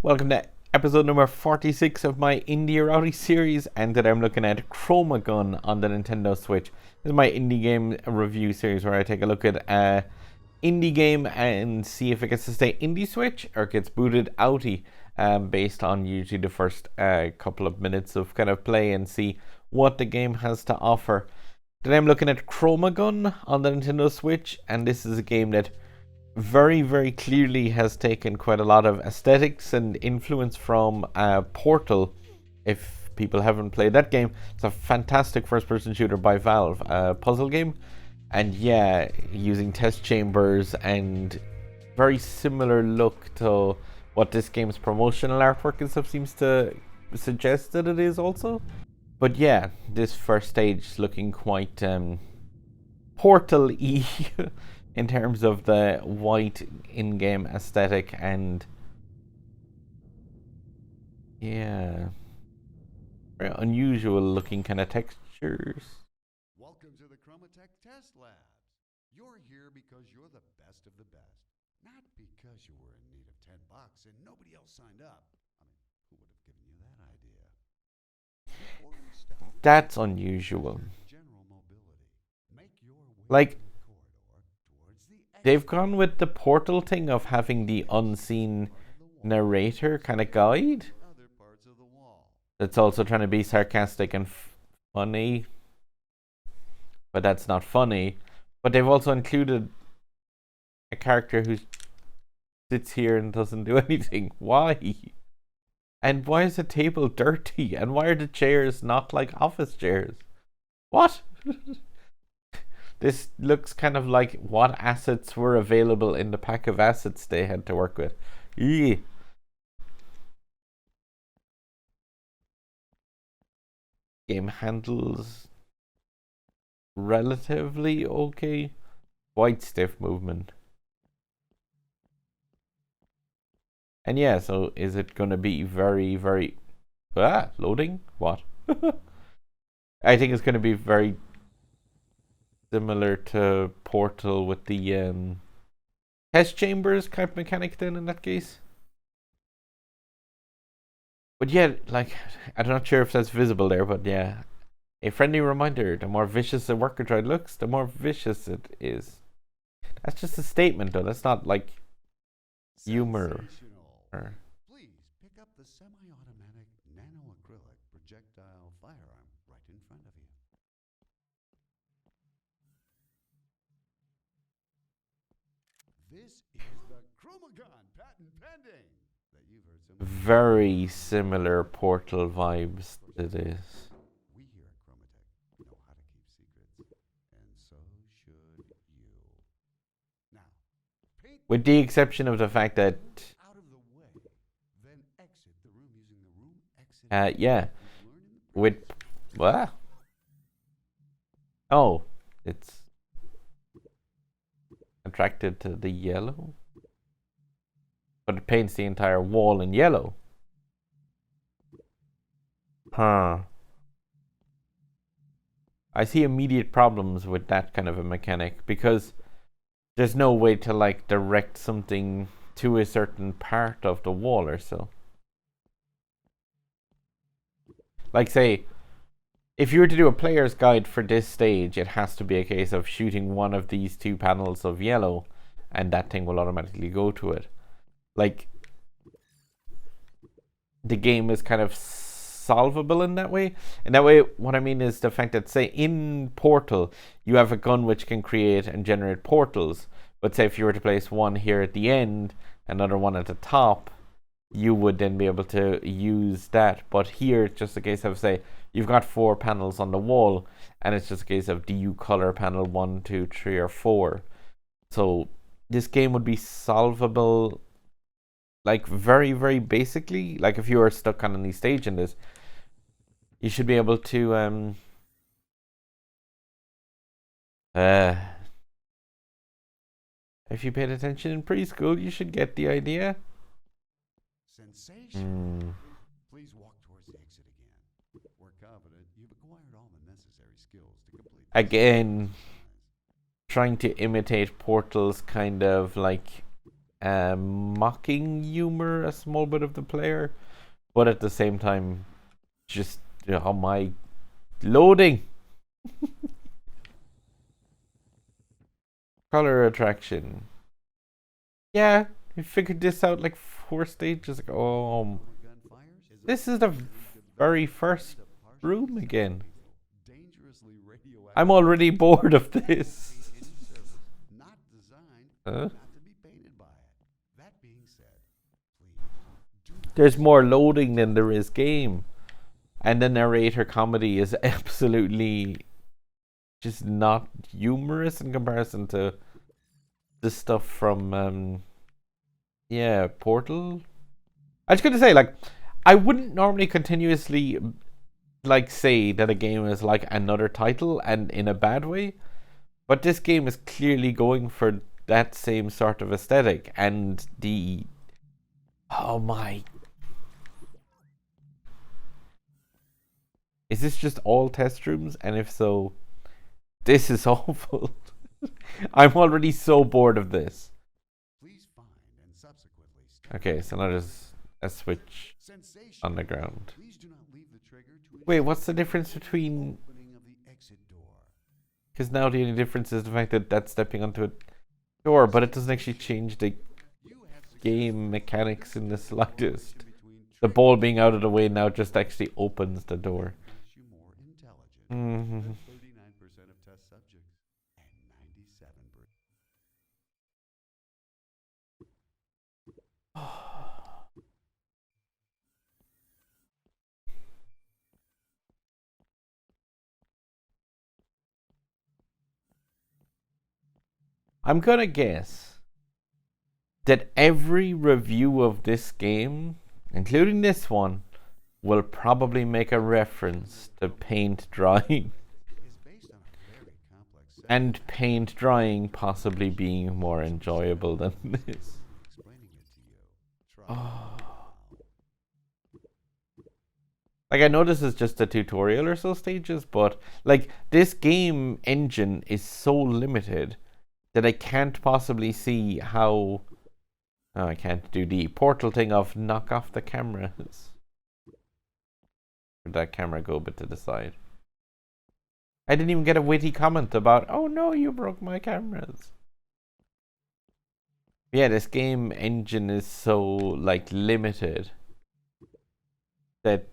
Welcome to episode number 46 of my indie Outie series, and today I'm looking at Chromagun on the Nintendo Switch. This is my indie game review series where I take a look at an indie game and see if it gets to stay indie Switch or it gets booted outie, based on usually the first couple of minutes of kind of play and see what the game has to offer. Today I'm looking at Chromagun on the Nintendo Switch, and this is a game that very clearly has taken quite a lot of aesthetics and influence from Portal. If people haven't played that game, it's a fantastic first-person shooter by Valve, puzzle game, and yeah, using test chambers and very similar look to what this game's promotional artwork and stuff seems to suggest that it is also. But yeah, this first stage is looking quite Portal-y in terms of the white in-game aesthetic, and yeah, very unusual looking kind of textures. Welcome to the Chromatech Test Labs. You're here because you're the best of the best, not because you were in need of $10 and nobody else signed up. I mean, who would have given you that idea? Before we start, That's unusual. general mobility. Make your way Like, through the corridor towards the they've exit gone with the Portal thing of having the unseen narrator kind of guide other parts of the wall. that's also trying to be sarcastic and funny, but that's not funny. But they've also included a character who sits here and doesn't do anything. Why? And why is the table dirty? And why are the chairs not like office chairs? What? This looks kind of like what assets were available in the pack of assets they had to work with. Eee. Game handles relatively okay. Quite stiff movement. And yeah, so is it going to be very loading? What? I think it's going to be very similar to Portal with the test chambers kind of mechanic then in that case. But yeah, like, I'm not sure if that's visible there, but yeah. A friendly reminder, the more vicious a worker droid looks, the more vicious it is. That's just a statement though, that's not like humor. Or... Please pick up the semi-automatic nano-acrylic projectile firearm right in front of you. This is the Chromagun patent pending that you've heard so much. Very similar Portal vibes to this. We here at Chromatech know how to keep secrets, and so should you. Now, paint With the exception of the fact that, out of the way, then exit the room using the room exit. yeah, You've learned in the with, what? Oh, it's attracted to the yellow? But it paints the entire wall in yellow. Huh. I see immediate problems with that kind of a mechanic because there's no way to like direct something to a certain part of the wall or so. Like, say, if you were to do a player's guide for this stage, it has to be a case of shooting one of these two panels of yellow and that thing will automatically go to it. Like, the game is kind of solvable in that way. In that way, what I mean is the fact that, say, in Portal, you have a gun which can create and generate portals. But say if you were to place one here at the end, another one at the top, you would then be able to use that. But here, it's just a case of, say, you've got 4 panels on the wall, and it's just a case of, do you color panel 1, 2, 3, or 4? So this game would be solvable, like, very basically. Like, if you were stuck on any stage in this, you should be able to if you paid attention in preschool, you should get the idea. Sensation. Please walk towards the exit again. We're confident you've acquired all the necessary skills to complete this Again, trying to imitate Portal's kind of like mocking humor a small bit of the player, but at the same time, just oh my loading. Color attraction. Yeah, we figured this out like 4 stages ago. This is the very first room again. I'm already bored of this. There's more loading than there is game. And the narrator comedy is absolutely just not humorous in comparison to the stuff from Portal. I was gonna say, like, I wouldn't normally continuously like say that a game is like another title and in a bad way, but this game is clearly going for that same sort of aesthetic, and the oh my, is this just all test rooms? And if so, this is awful. I'm already so bored of this. Okay, so now there's a switch on the ground. Wait, what's the difference between... Because now the only difference is the fact that that's stepping onto a door, but it doesn't actually change the game mechanics in the slightest. The ball being out of the way now just actually opens the door. Mm-hmm. I'm gonna guess that every review of this game, including this one, will probably make a reference to paint drying. And paint drying possibly being more enjoyable than this. Oh. Like, I know this is just a tutorial or so stages, but like, this game engine is so limited that I can't possibly see how... Oh, I can't do the Portal thing of knock off the cameras. Where'd that camera go but to the side? I didn't even get a witty comment about, oh no, you broke my cameras. Yeah, this game engine is so, like, limited that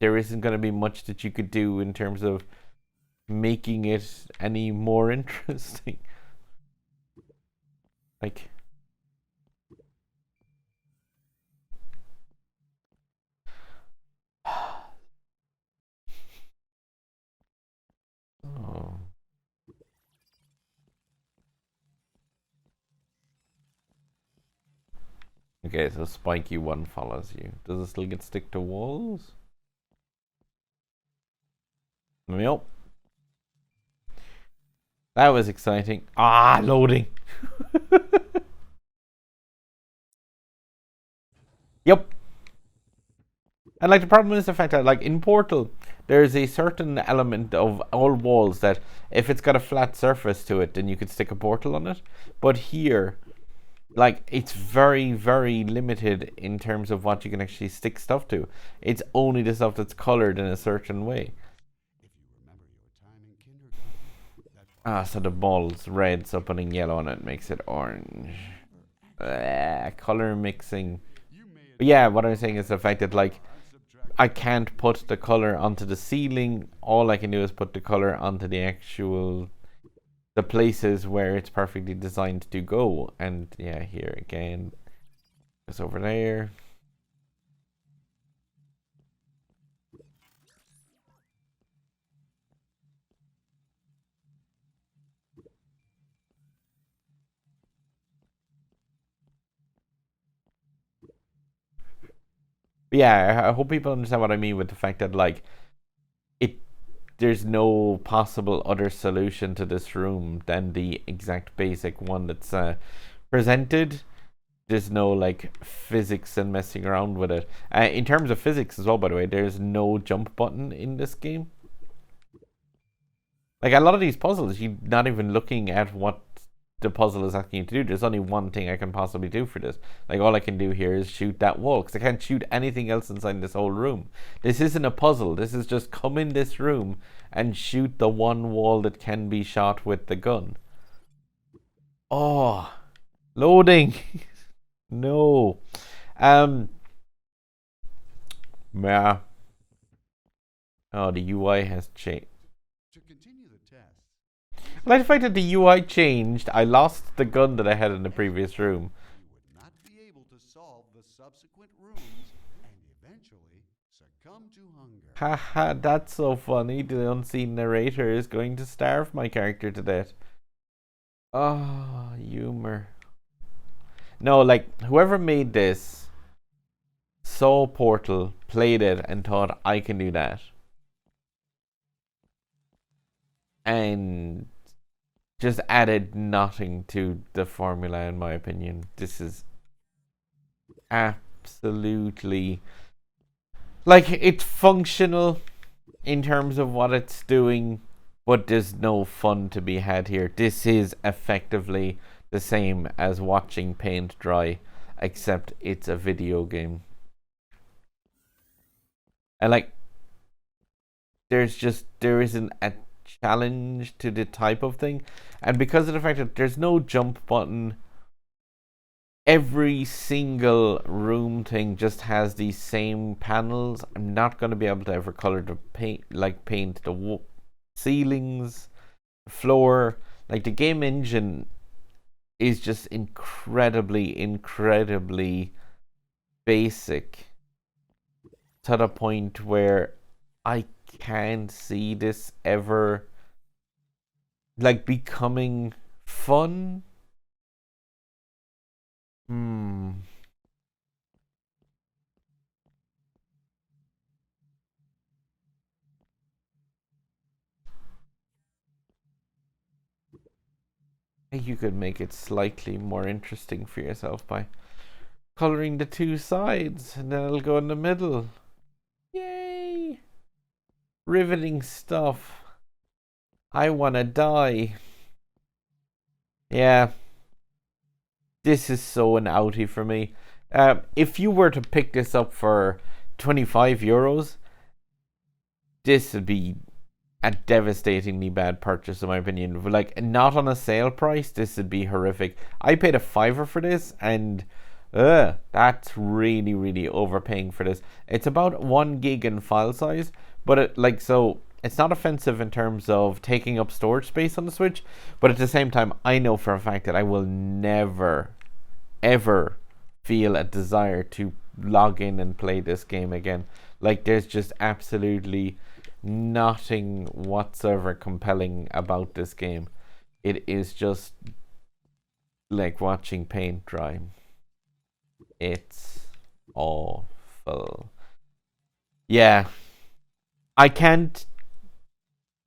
there isn't going to be much that you could do in terms of making it any more interesting. Like... Oh. Okay, so spiky one follows you. Does it still get stick to walls? Nope. That was exciting. Ah, loading. Yep. And like, the problem is the fact that, like, in Portal, there's a certain element of all walls that if it's got a flat surface to it, then you could stick a portal on it. But here, like, it's very, very limited in terms of what you can actually stick stuff to. It's only the stuff that's colored in a certain way. Ah, so the ball's red, so putting yellow on it makes it orange. Color mixing. But yeah, what I'm saying is the fact that, like, I can't put the color onto the ceiling. All I can do is put the color onto the places where it's perfectly designed to go. And yeah, here again, it's over there. But yeah, I hope people understand what I mean with the fact that, like, there's no possible other solution to this room than the exact basic one that's presented. There's no, like, physics and messing around with it. In terms of physics as well, by the way, there's no jump button in this game. Like, a lot of these puzzles, you're not even looking at what the puzzle is asking you to do. There's only one thing I can possibly do for this. Like, all I can do here is shoot that wall, because I can't shoot anything else inside this whole room. This isn't a puzzle. This is just come in this room and shoot the one wall that can be shot with the gun. Oh, loading. No. Yeah. Oh, the UI has changed. To continue the test, I like the fact that the UI changed. I lost the gun that I had in the previous room. you would not be able to solve the subsequent rooms and eventually succumb to hunger. Haha, that's so funny. The unseen narrator is going to starve my character to death. Oh, humor. No, like, whoever made this saw Portal, played it, and thought, I can do that. And just added nothing to the formula, in my opinion. This is absolutely... Like, it's functional in terms of what it's doing, but there's no fun to be had here. This is effectively the same as watching paint dry, except it's a video game. And like, there isn't a challenge to the type of thing, and because of the fact that there's no jump button, every single room thing just has these same panels. I'm not going to be able to ever color the paint the ceilings, the floor. Like, the game engine is just incredibly basic, to the point where I can't see this ever like becoming fun. You could make it slightly more interesting for yourself by coloring the two sides, and then it'll go in the middle. Yay! Riveting stuff. I wanna die. Yeah. This is so an outie for me. If you were to pick this up for €25, this would be a devastatingly bad purchase, in my opinion. Like, not on a sale price, this would be horrific. I paid $5 for this, and that's really overpaying for this. It's about 1 gig in file size, but it's not offensive in terms of taking up storage space on the Switch, but at the same time, I know for a fact that I will never ever feel a desire to log in and play this game again. Like, there's just absolutely nothing whatsoever compelling about this game. It is just like watching paint dry. It's awful. Yeah, I can't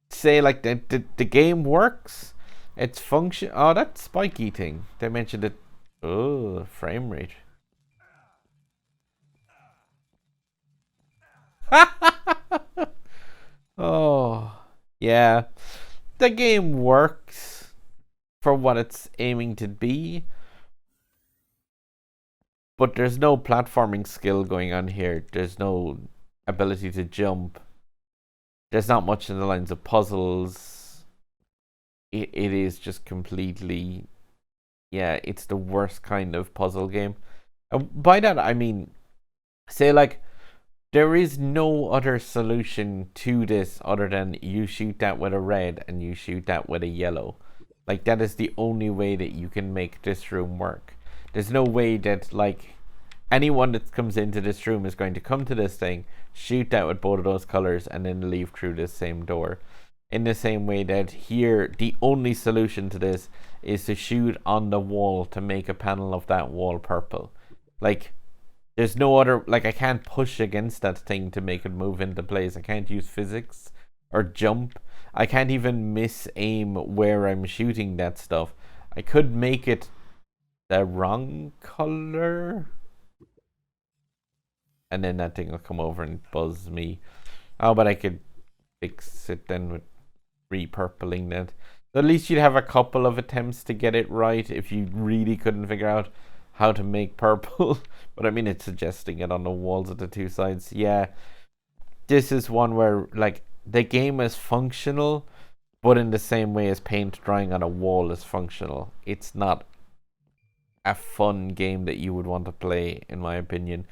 say like the game works. It's function. Oh, that spiky thing they mentioned it. Oh, frame rate. Oh, yeah. The game works for what it's aiming to be, but there's no platforming skill going on here. There's no ability to jump. There's not much in the lines of puzzles. It is just completely... Yeah, it's the worst kind of puzzle game. By that, I mean, say like, there is no other solution to this other than you shoot that with a red and you shoot that with a yellow. Like, that is the only way that you can make this room work. There's no way that, like, anyone that comes into this room is going to come to this thing, shoot that with both of those colors, and then leave through this same door. In the same way that here, the only solution to this is to shoot on the wall to make a panel of that wall purple. Like, there's no other... Like, I can't push against that thing to make it move into place. I can't use physics or jump. I can't even miss-aim where I'm shooting that stuff. I could make it the wrong color, and then that thing will come over and buzz me. Oh, but I could fix it then with repurpling that. At least you'd have a couple of attempts to get it right if you really couldn't figure out how to make purple. But I mean, it's suggesting it on the walls of the two sides. Yeah, this is one where, like, the game is functional, but in the same way as paint drying on a wall is functional. It's not a fun game that you would want to play, in my opinion.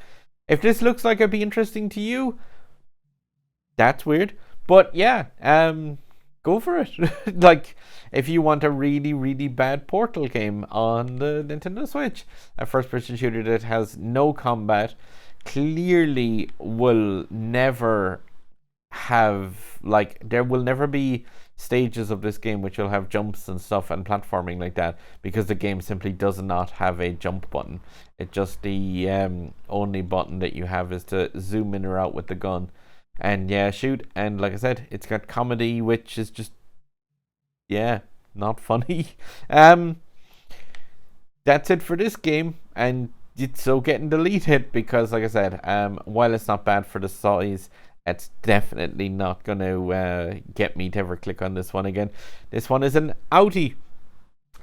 If this looks like it'd be interesting to you, that's weird. But yeah, go for it. Like, if you want a really, really bad Portal game on the Nintendo Switch, a first-person shooter that has no combat, clearly will never have, like, there will never be stages of this game which will have jumps and stuff and platforming like that, because the game simply does not have a jump button. It just, the only button that you have is to zoom in or out with the gun and yeah, shoot. And like I said, it's got comedy, which is just, yeah, not funny. That's it for this game, and it's so getting deleted because, like I said, while it's not bad for the size, it's definitely not going to get me to ever click on this one again. This one is an Outie.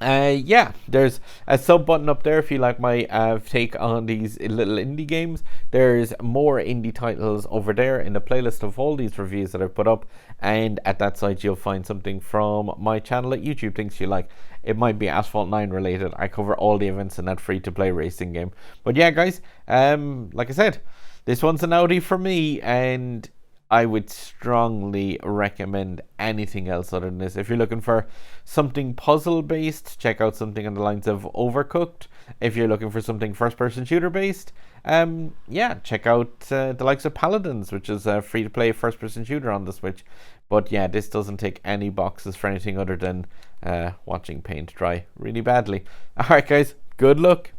Yeah, there's a sub button up there if you like my take on these little indie games. There's more indie titles over there in the playlist of all these reviews that I've put up, and at that site you'll find something from my channel at YouTube, things you like. It might be Asphalt 9 related. I cover all the events in that free-to-play racing game. But yeah, guys, like I said, this one's an Outie for me, and I would strongly recommend anything else other than this. If you're looking for something puzzle-based, check out something on the lines of Overcooked. If you're looking for something first-person shooter-based, yeah, check out the likes of Paladins, which is a free-to-play first-person shooter on the Switch. But yeah, this doesn't tick any boxes for anything other than watching paint dry really badly. Alright guys, good luck.